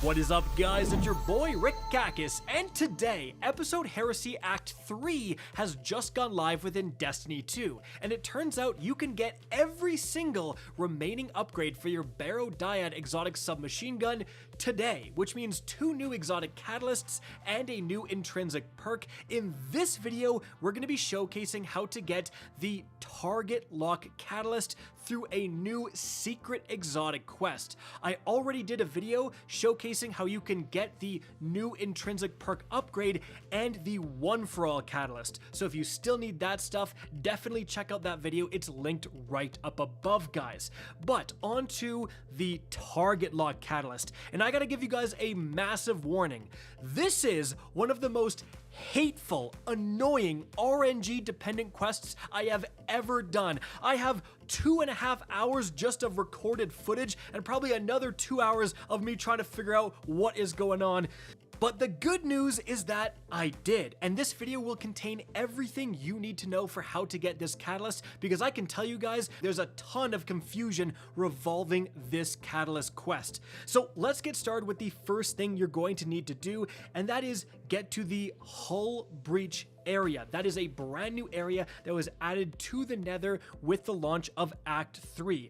What is up, guys? It's your boy Rick Kakis, and today, episode Heresy Act 3 has just gone live within Destiny 2, and it turns out you can get every single remaining upgrade for your Barrow Dyad exotic submachine gun today, which means 2 new exotic catalysts and a new intrinsic perk. In this video, we're going to be showcasing how to get the Target Lock Catalyst through a new secret exotic quest. I already did a video showcasing how you can get the new intrinsic perk upgrade and the One For All catalyst. So if you still need that stuff, definitely check out that video. It's linked right up above, guys. But on to the Target Lock Catalyst. And I gotta give you guys a massive warning. This is one of the most hateful, annoying, RNG dependent quests I have ever done. I have 2.5 hours just of recorded footage and probably another 2 hours of me trying to figure out what is going on. But the good news is that I did, and this video will contain everything you need to know for how to get this catalyst, because I can tell you guys, there's a ton of confusion revolving this catalyst quest. So let's get started with the first thing you're going to need to do, and that is get to the Hull Breach area. That is a brand new area that was added to the Nether with the launch of Act 3.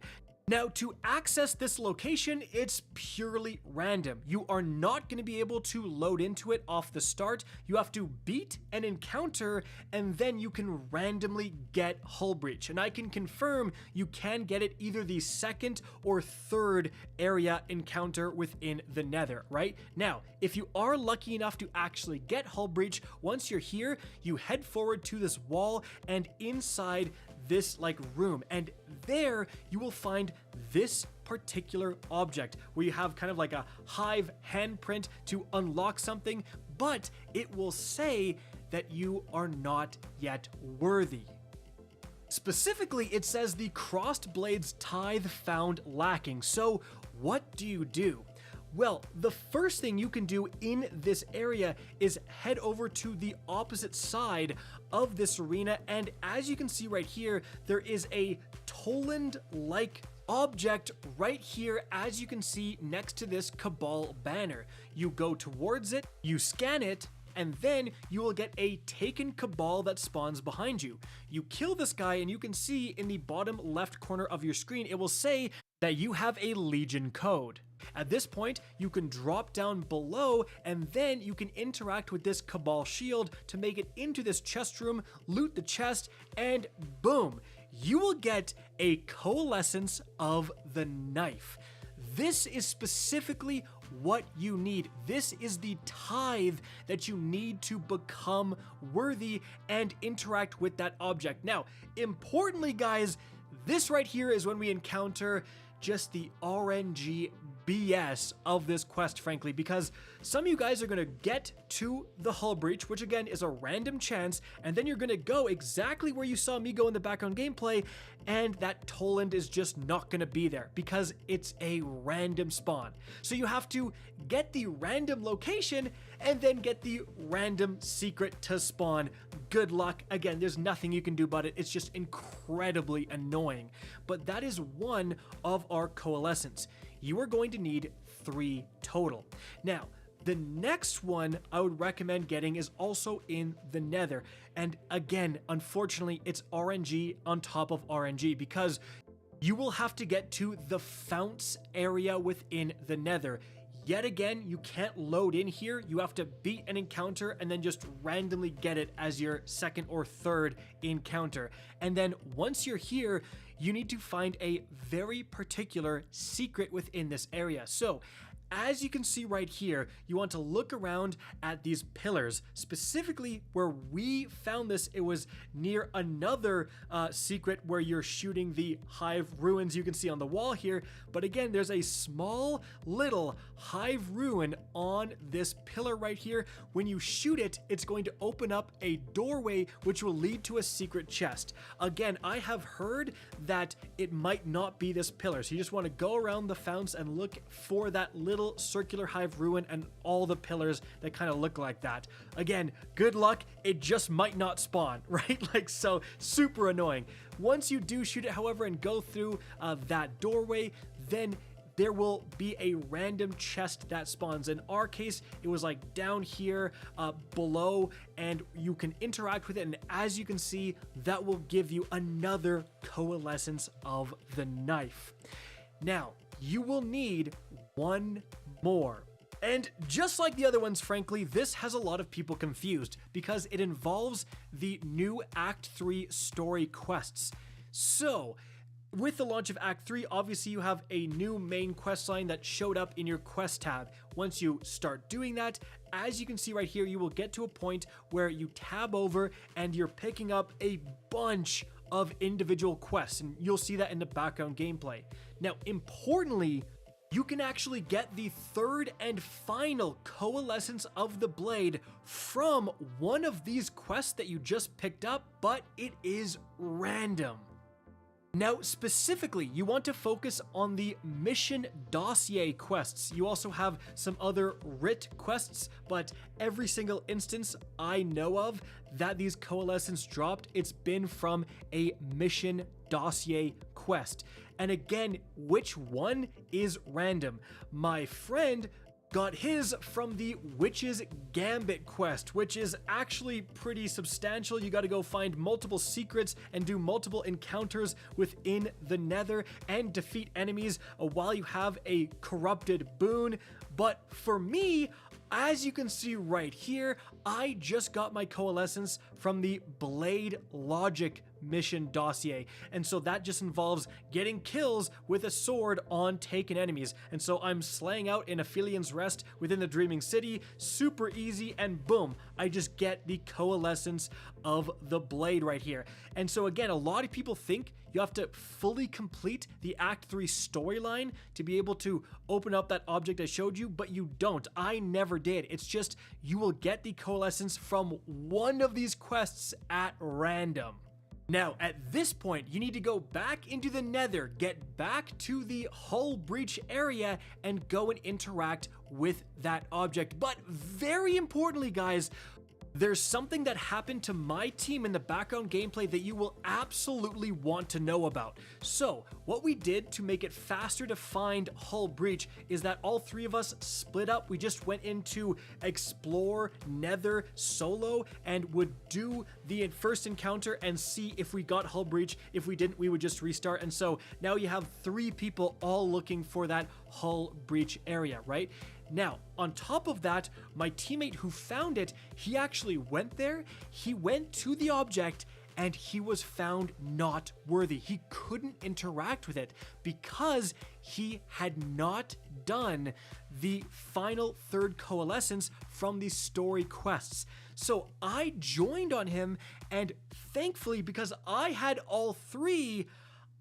Now, to access this location, it's purely random. You are not going to be able to load into it off the start. You have to beat an encounter, and then you can randomly get Hull Breach. And I can confirm you can get it either the second or third area encounter within the Nether, right? Now, if you are lucky enough to actually get Hull Breach, once you're here, you head forward to this wall and inside this room, and there you will find this particular object where you have kind of like a hive handprint to unlock something, but it will say that you are not yet worthy. Specifically, it says the crossed blades tithe found lacking. So what do you do? Well, the first thing you can do in this area is head over to the opposite side of this arena, and as you can see right here, there is a Toland-like object right here, as you can see next to this Cabal banner. You go towards it, you scan it, and then you will get a taken Cabal that spawns behind you. You kill this guy, and you can see in the bottom left corner of your screen, it will say that you have a Legion code. At this point, you can drop down below, and then you can interact with this Cabal shield to make it into this chest room, loot the chest, and boom, you will get a Coalescence of the Knife. This is specifically what you need. This is the tithe that you need to become worthy and interact with that object. Now, importantly, guys, this right here is when we encounter just the RNG BS of this quest, frankly, because some of you guys are going to get to the Hull Breach, which again is a random chance, and then you're going to go exactly where you saw me go in the background gameplay, and that Toland is just not going to be there because it's a random spawn. So you have to get the random location and then get the random secret to spawn. Good luck. Again, there's nothing you can do about it. It's just incredibly annoying. But that is one of our Coalescence. You are going to need 3 total. Now, the next one I would recommend getting is also in the Nether. And again, unfortunately, it's RNG on top of RNG because you will have to get to the Founts area within the Nether. Yet again, you can't load in here. You have to beat an encounter and then just randomly get it as your second or third encounter. And then once you're here, you need to find a very particular secret within this area. So as you can see right here, you want to look around at these pillars. Specifically where we found this, it was near another secret where you're shooting the hive ruins you can see on the wall here. But again, there's a small little hive ruin on this pillar right here. When you shoot it, it's going to open up a doorway which will lead to a secret chest. Again, I have heard that it might not be this pillar, so you just want to go around the founts and look for that little circular hive ruin and all the pillars that kind of look like that. Again, good luck, it just might not spawn, right? So super annoying. Once you do shoot it, however, and go through that doorway, then there will be a random chest that spawns. In our case, it was like down here below, and you can interact with it, and as you can see, that will give you another Coalescence of the Knife. Now, you will need one more. And just like the other ones, frankly, this has a lot of people confused because it involves the new Act 3 story quests. So, with the launch of Act 3, obviously you have a new main quest line that showed up in your quest tab. Once you start doing that, as you can see right here, you will get to a point where you tab over and you're picking up a bunch of individual quests, and you'll see that in the background gameplay. Now, importantly, you can actually get the third and final Coalescence of the Blade from one of these quests that you just picked up, but it is random. Now, specifically, you want to focus on the mission dossier quests. You also have some other writ quests, but every single instance I know of that these Coalescence dropped, it's been from a mission dossier quest. And again, which one is random? My friend got his from the Witch's Gambit quest, which is actually pretty substantial. You gotta go find multiple secrets and do multiple encounters within the Nether and defeat enemies while you have a corrupted boon. But for me, as you can see right here, I just got my Coalescence from the Blade Logic mission dossier, and so that just involves getting kills with a sword on taken enemies. And so I'm slaying out in Aphelian's Rest within the Dreaming City, super easy, and boom, I just get the Coalescence of the Blade right here. And so again, a lot of people think you have to fully complete the Act 3 storyline to be able to open up that object I showed you, but you don't. I never did. It's just you will get the Coalescence from one of these quests at random. Now, at this point, you need to go back into the Nether, get back to the Hull Breach area, and go and interact with that object. But very importantly, guys, there's something that happened to my team in the background gameplay that you will absolutely want to know about. So, what we did to make it faster to find Hull Breach is that all three of us split up. We just went into Explore Nether solo and would do the first encounter and see if we got Hull Breach. If we didn't, we would just restart. And so now you have 3 people all looking for that Hull Breach area, right? Now, on top of that, my teammate who found it, he actually went there, he went to the object, and he was found not worthy. He couldn't interact with it because he had not done the final third Coalescence from the story quests. So I joined on him, and thankfully, because I had all 3,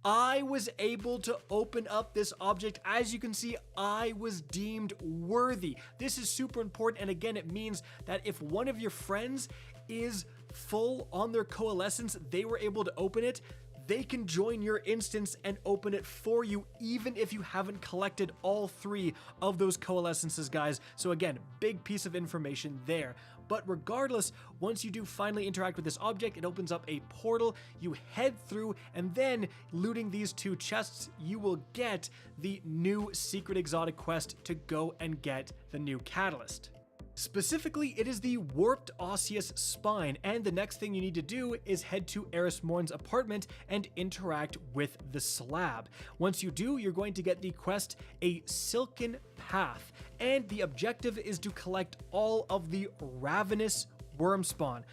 I was able to open up this object. As you can see, I was deemed worthy. This is super important, and again, it means that if one of your friends is full on their Coalescence, they were able to open it, they can join your instance and open it for you, even if you haven't collected all 3 of those Coalescences, guys. So again, big piece of information there. But regardless, once you do finally interact with this object, it opens up a portal, you head through, and then looting these 2 chests, you will get the new secret exotic quest to go and get the new catalyst. Specifically, it is the Warped Osseous Spine, and the next thing you need to do is head to Eris Morn's apartment and interact with the slab. Once you do, you're going to get the quest, a Silken Path, and the objective is to collect all of the Ravenous Wormspawn.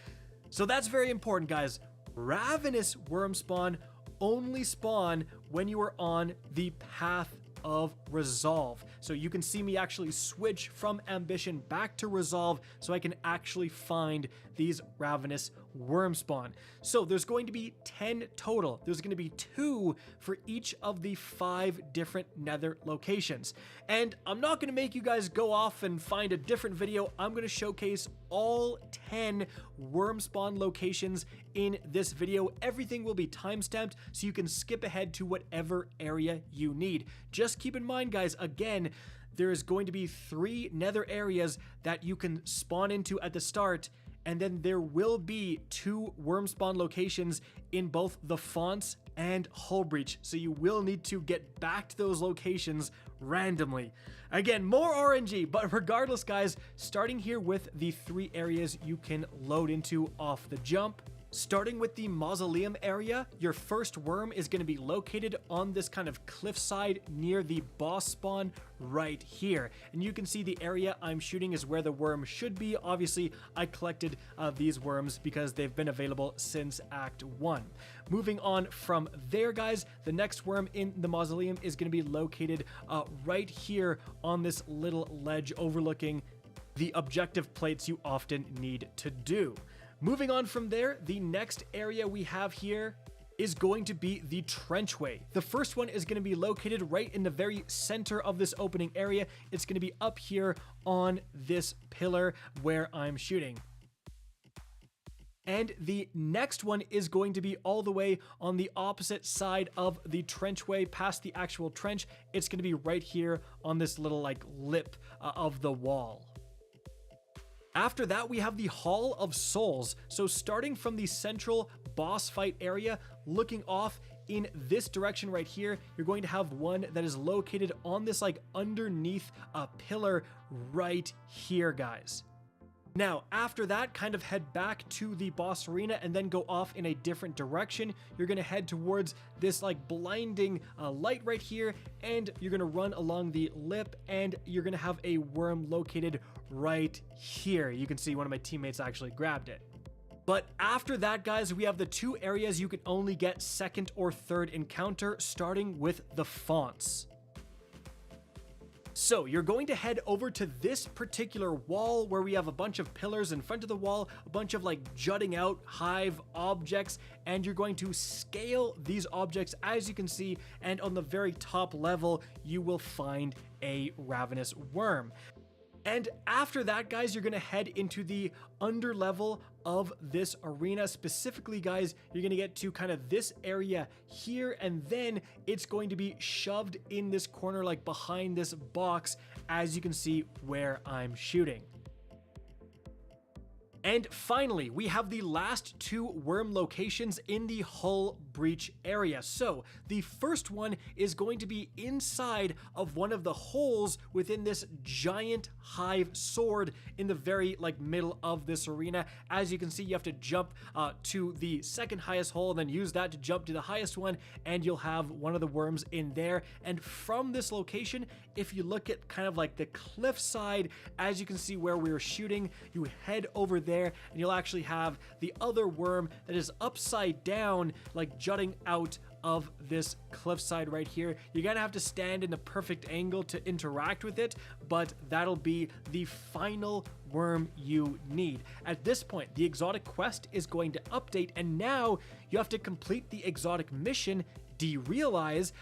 So that's very important, guys. Ravenous Wormspawn only spawn when you are on the path of Resolve. So you can see me actually switch from Ambition back to Resolve so I can actually find these Ravenous Wormspawn. So there's going to be 10 total. There's going to be 2 for each of the 5 different Nether locations. And I'm not going to make you guys go off and find a different video. I'm going to showcase all 10 Wormspawn locations in this video. Everything will be timestamped so you can skip ahead to whatever area you need. Just keep in mind, guys, again, there is going to be 3 Nether areas that you can spawn into at the start, and then there will be 2 Wormspawn locations in both the fonts and Hull Breach, so you will need to get back to those locations randomly. Again, more RNG, but regardless guys, starting here with the 3 areas you can load into off the jump. Starting with the Mausoleum area, your first worm is going to be located on this kind of cliffside near the boss spawn right here. And you can see the area I'm shooting is where the worm should be. Obviously, I collected these worms because they've been available since Act 1. Moving on from there, guys, the next worm in the Mausoleum is going to be located right here on this little ledge overlooking the objective plates you often need to do. Moving on from there, the next area we have here is going to be the Trenchway. The first one is going to be located right in the very center of this opening area. It's going to be up here on this pillar where I'm shooting. And the next one is going to be all the way on the opposite side of the Trenchway, past the actual trench. It's going to be right here on this little like lip of the wall. After that, we have the Hall of Souls. So starting from the central boss fight area, looking off in this direction right here, you're going to have one that is located on this like underneath a pillar right here, guys. Now, after that, kind of head back to the boss arena and then go off in a different direction. You're going to head towards this like blinding light right here, and you're going to run along the lip, and you're going to have a worm located right here. You can see one of my teammates actually grabbed it. But after that, guys, we have the 2 areas you can only get second or third encounter, starting with the fonts. So you're going to head over to this particular wall where we have a bunch of pillars in front of the wall, a bunch of like jutting out hive objects, and you're going to scale these objects as you can see, and on the very top level you will find a Ravenous worm. And after that, guys, you're going to head into the under level of this arena. Specifically, guys, you're going to get to kind of this area here, and then it's going to be shoved in this corner, like behind this box, as you can see where I'm shooting. And finally, we have the last 2 worm locations in the Hull Breach area. So the first one is going to be inside of one of the holes within this giant hive sword in the very like middle of this arena. As you can see, you have to jump to the second highest hole and then use that to jump to the highest one, and you'll have one of the worms in there. And from this location, if you look at kind of like the cliff side, as you can see where we were shooting, you head over there and you'll actually have the other worm that is upside down, like jutting out of this cliffside right here. You're gonna have to stand in the perfect angle to interact with it, but that'll be the final worm you need. At this point, the exotic quest is going to update, and now you have to complete the exotic mission Derealize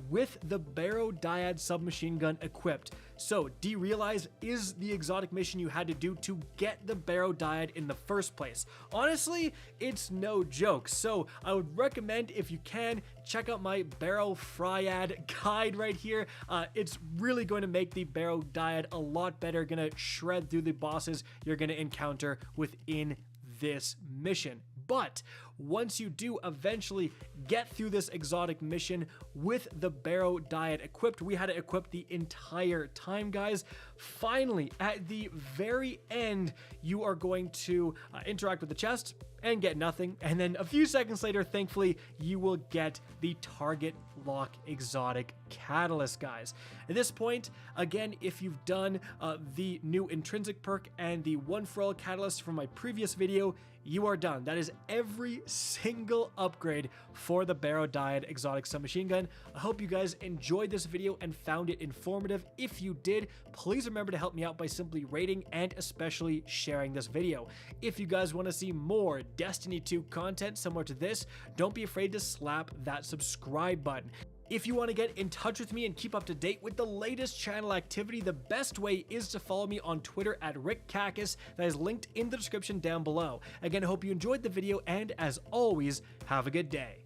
with the Barrow Dyad submachine gun equipped. So Derealize is the exotic mission you had to do to get the Barrow Dyad in the first place. Honestly, it's no joke, so I would recommend, if you can, check out my Barrow Dyad guide right here. It's really going to make the Barrow Dyad a lot better, gonna shred through the bosses you're gonna encounter within this mission. But once you do eventually get through this exotic mission with the Barrow Dyad equipped, we had it equipped the entire time, guys. Finally, at the very end, you are going to interact with the chest and get nothing. And then a few seconds later, thankfully, you will get the Target Lock Exotic Catalyst, guys. At this point, again, if you've done the new intrinsic perk and the One For All Catalyst from my previous video, you are done. That is every single upgrade for the Barrow Dyad Exotic Submachine Gun. I hope you guys enjoyed this video and found it informative. If you did, please remember to help me out by simply rating and especially sharing this video. If you guys want to see more Destiny 2 content similar to this, don't be afraid to slap that subscribe button. If you want to get in touch with me and keep up to date with the latest channel activity, the best way is to follow me on Twitter at RickCacus. That is linked in the description down below. Again, I hope you enjoyed the video, and as always, have a good day.